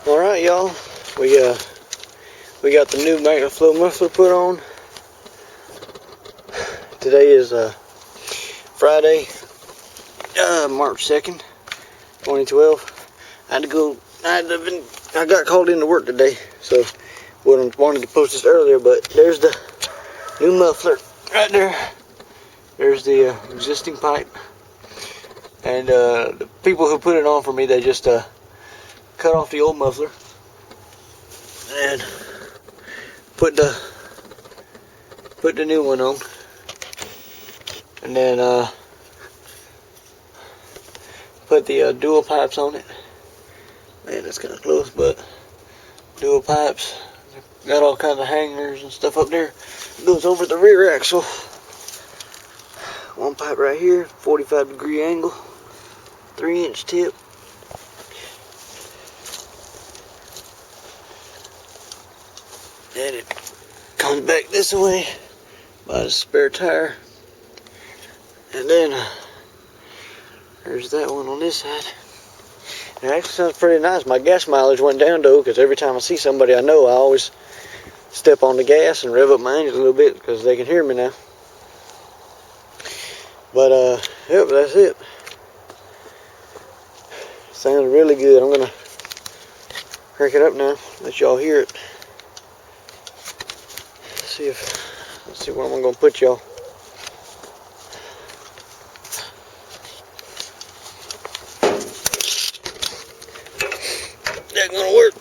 Alright, y'all, we got the new Magnaflow muffler put on. Today is Friday, March 2nd, 2012. I got called into work today, so wanted to post this earlier, but there's the new muffler right there. There's the existing pipe, and the people who put it on for me, they just cut off the old muffler and put the new one on, and then put the dual pipes on it. Man, that's kind of close, but dual pipes. Got all kinds of hangers and stuff up there. Goes over the rear axle. One pipe right here, 45-degree angle, 3-inch tip. And it comes back this way by the spare tire. And then there's that one on this side. It actually sounds pretty nice. My gas mileage went down though, because every time I see somebody I know, I always step on the gas and rev up my engine a little bit because they can hear me now. But yep, that's it. Sounds really good. I'm gonna crank it up now, let y'all hear it. Let's see where I'm gonna put y'all. That's gonna work.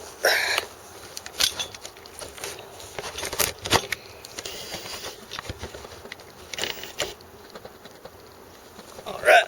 All right.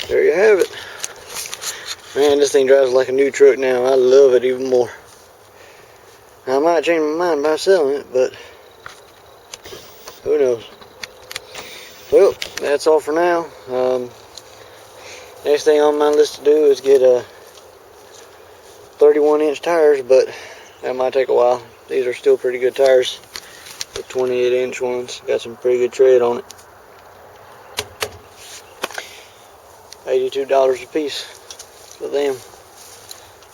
There you have it. Man, this thing drives like a new truck now. I love it even more. I might change my mind by selling it, but who knows. Well, that's all for now. Next thing on my list to do is get 31-inch tires, but that might take a while. These are still pretty good tires. The 28-inch ones got some pretty good tread on it. $82 a piece for them.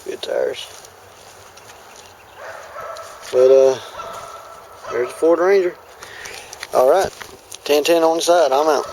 Good tires. But there's the Ford Ranger. Alright, 10-10 on the side. I'm out.